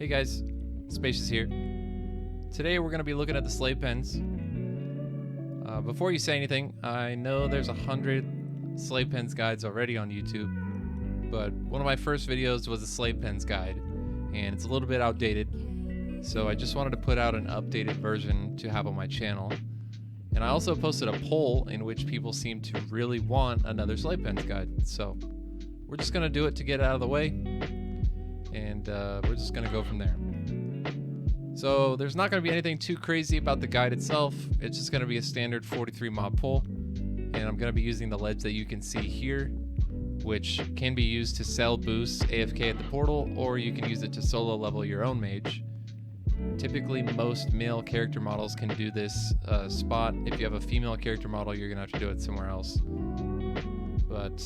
Hey guys, Spacious here. Today we're going to be looking at the slave pens. Before you say anything, I know there's 100 slave pens guides already on YouTube, but one of my first videos was a slave pens guide, and it's a little bit outdated, so I just wanted to put out an updated version to have on my channel. And I also posted a poll in which people seem to really want another slave pens guide, so we're just going to do it to get it out of the way, and we're just going to go from there. So there's not going to be anything too crazy about the guide itself. It's just going to be a standard 43 mob pull, and I'm going to be using the ledge that you can see here, which can be used to sell boosts AFK at the portal, or you can use it to solo level your own mage. Typically most male character models can do this spot. If you have a female character model, you're going to have to do it somewhere else. But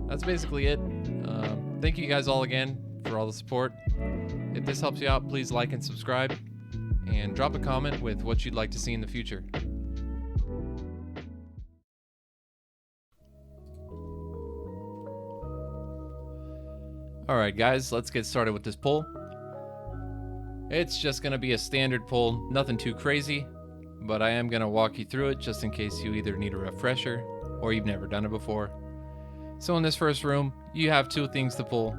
that's basically it. Thank you guys all again for all the support. If this helps you out, please like and subscribe, and drop a comment with what you'd like to see in the future. Alright guys, let's get started with this pull. It's just going to be a standard pull, nothing too crazy, but I am going to walk you through it just in case you either need a refresher or you've never done it before. So in this first room, you have two things to pull,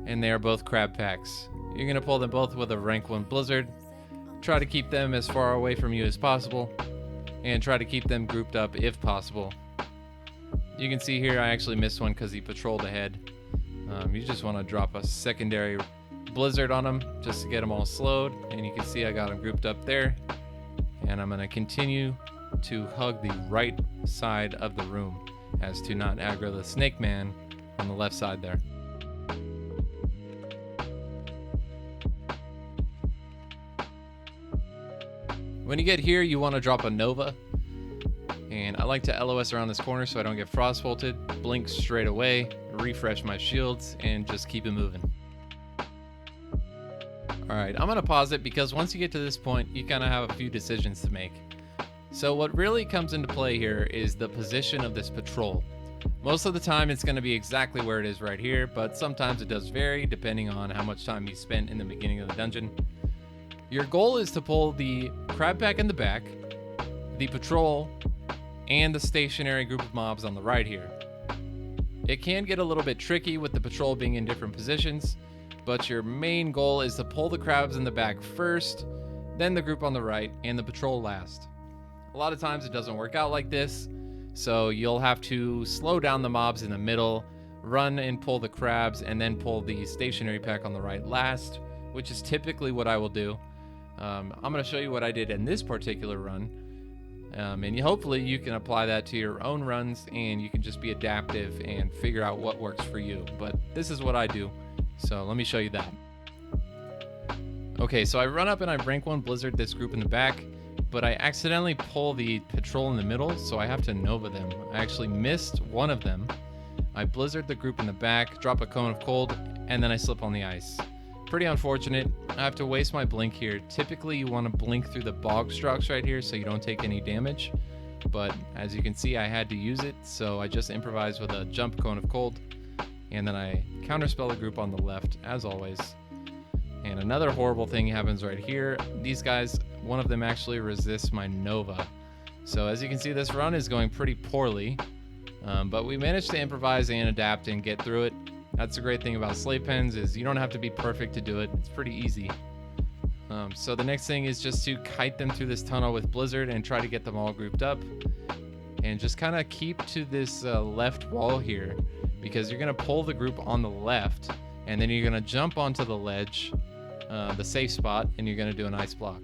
and they are both crab packs. You're going to pull them both with a rank 1 blizzard. Try to keep them as far away from you as possible, and try to keep them grouped up if possible. You can see here I actually missed one because he patrolled ahead. You just want to drop a secondary blizzard on him just to get them all slowed, and you can see I got them grouped up there. And I'm going to continue to hug the right side of the room as to not aggro the snake man on the left side there. When you get here, you want to drop a Nova, and I like to LOS around this corner so I don't get frostbolted, blink straight away, refresh my shields, and just keep it moving. Alright, I'm going to pause it because once you get to this point, you kind of have a few decisions to make. So what really comes into play here is the position of this patrol. Most of the time it's going to be exactly where it is right here, but sometimes it does vary depending on how much time you spent in the beginning of the dungeon. Your goal is to pull the crab pack in the back, the patrol, and the stationary group of mobs on the right here. It can get a little bit tricky with the patrol being in different positions, but your main goal is to pull the crabs in the back first, then the group on the right, and the patrol last. A lot of times it doesn't work out like this, so you'll have to slow down the mobs in the middle, run and pull the crabs, and then pull the stationary pack on the right last, which is typically what I will do. I'm going to show you what I did in this particular run, and hopefully you can apply that to your own runs, and you can just be adaptive and figure out what works for you. But this is what I do, so let me show you that. Okay, so I run up and I rank 1 blizzard this group in the back, but I accidentally pull the patrol in the middle, so I have to Nova them. I actually missed one of them. I blizzard the group in the back, drop a cone of cold, and then I slip on the ice. Pretty unfortunate. I have to waste my blink here. Typically you want to blink through the bog stalks right here so you don't take any damage, but as you can see I had to use it, so I just improvised with a jump cone of cold, and then I counterspell the group on the left as always. And another horrible thing happens right here. These guys, one of them actually resists my Nova, so as you can see this run is going pretty poorly, but we managed to improvise and adapt and get through it. That's the great thing about slave pens, is you don't have to be perfect to do it. It's pretty easy. So the next thing is just to kite them through this tunnel with blizzard and try to get them all grouped up, and just kind of keep to this left wall here, because you're going to pull the group on the left, and then you're going to jump onto the ledge, the safe spot, and you're going to do an ice block.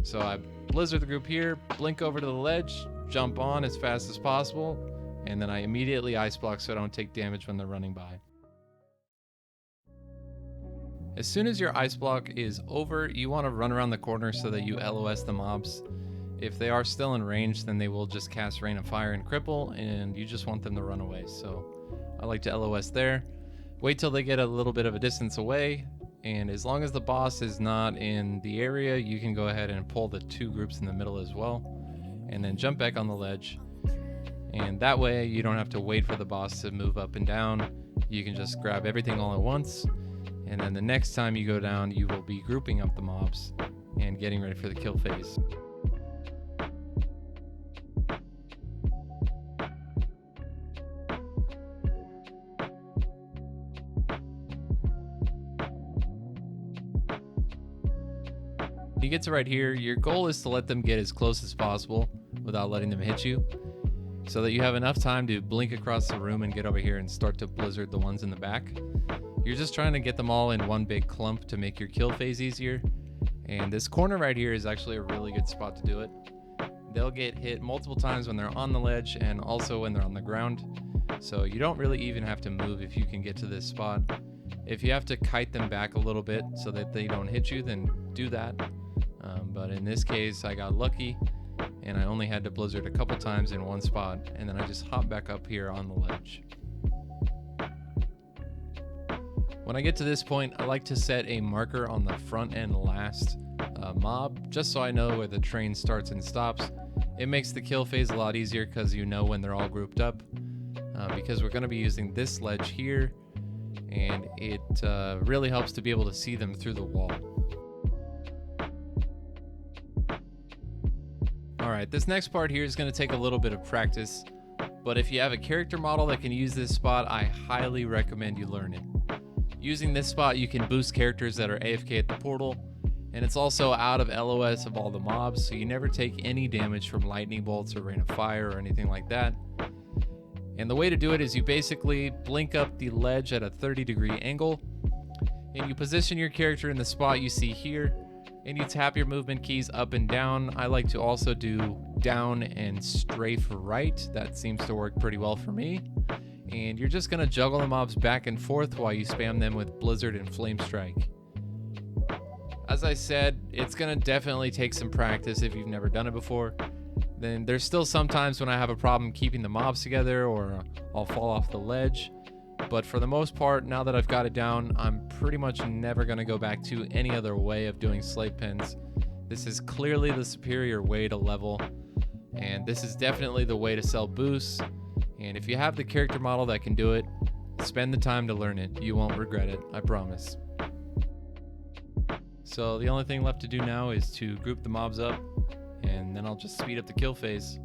So I blizzard the group here, blink over to the ledge, jump on as fast as possible, and then I immediately ice block so I don't take damage when they're running by. As soon as your ice block is over, you want to run around the corner so that you LOS the mobs. If they are still in range, then they will just cast Rain of Fire and Cripple, and you just want them to run away. So I like to LOS there. Wait till they get a little bit of a distance away, and as long as the boss is not in the area, you can go ahead and pull the two groups in the middle as well, and then jump back on the ledge. And that way you don't have to wait for the boss to move up and down. You can just grab everything all at once And then the next time you go down, you will be grouping up the mobs and getting ready for the kill phase. You get to right here, your goal is to let them get as close as possible without letting them hit you, so that you have enough time to blink across the room and get over here and start to blizzard the ones in the back. You're just trying to get them all in one big clump to make your kill phase easier. And this corner right here is actually a really good spot to do it. They'll get hit multiple times when they're on the ledge and also when they're on the ground. So you don't really even have to move if you can get to this spot. If you have to kite them back a little bit so that they don't hit you, then do that. But in this case, I got lucky and I only had to blizzard a couple times in one spot, and then I just hop back up here on the ledge. When I get to this point, I like to set a marker on the front and last mob, just so I know where the train starts and stops. It makes the kill phase a lot easier because you know when they're all grouped up, because we're going to be using this ledge here, and it really helps to be able to see them through the wall. Alright, this next part here is going to take a little bit of practice, but if you have a character model that can use this spot, I highly recommend you learn it. Using this spot, you can boost characters that are AFK at the portal, and it's also out of LOS of all the mobs, so you never take any damage from lightning bolts or rain of fire or anything like that. And the way to do it is you basically blink up the ledge at a 30-degree angle, and you position your character in the spot you see here, and you tap your movement keys up and down. I like to also do down and strafe right. That seems to work pretty well for me. And you're just gonna juggle the mobs back and forth while you spam them with Blizzard and Flame Strike. As I said, it's gonna definitely take some practice if you've never done it before. Then there's still some times when I have a problem keeping the mobs together or I'll fall off the ledge. But for the most part, now that I've got it down, I'm pretty much never gonna go back to any other way of doing slate pens. This is clearly the superior way to level, and this is definitely the way to sell boosts. And if you have the character model that can do it, spend the time to learn it. You won't regret it, I promise. So the only thing left to do now is to group the mobs up, and then I'll just speed up the kill phase.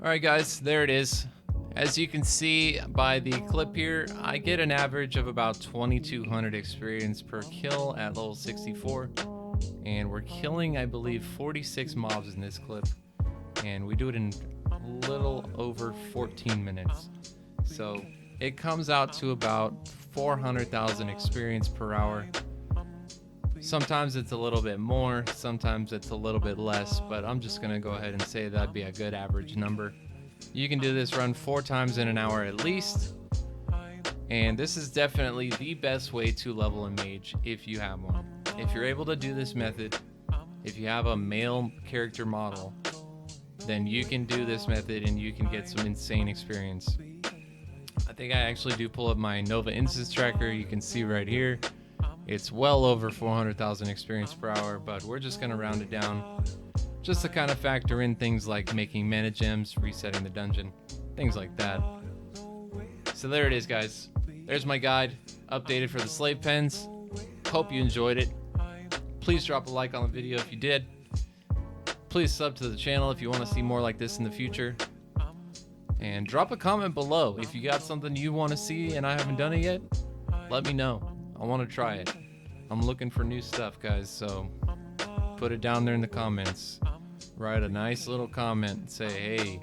Alright guys, there it is. As you can see by the clip here, I get an average of about 2200 experience per kill at level 64. And we're killing, I believe, 46 mobs in this clip. And we do it in a little over 14 minutes. So it comes out to about 400,000 experience per hour. Sometimes it's a little bit more, sometimes it's a little bit less, but I'm just gonna go ahead and say that'd be a good average number. You can do this run 4 times in an hour at least, and this is definitely the best way to level a mage if you have one. If you're able to do this method, if you have a male character model, then you can do this method and you can get some insane experience. I think I actually do pull up my Nova instance tracker. You can see right here. It's well over 400,000 experience per hour, but we're just gonna round it down just to kind of factor in things like making mana gems, resetting the dungeon, things like that. So there it is, guys. there's my guide, updated for the slave pens. Hope you enjoyed it. Please drop a like on the video if you did. Please sub to the channel if you want to see more like this in the future. And drop a comment below if you got something you want to see and I haven't done it yet. Let me know. I want to try it. I'm looking for new stuff, guys, so put it down there in the comments. Write a nice little comment and say, hey,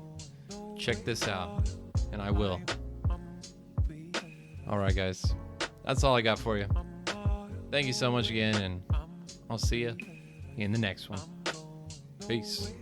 check this out, and I will. Alright, guys, that's all I got for you. Thank you so much again, and I'll see you in the next one. Peace.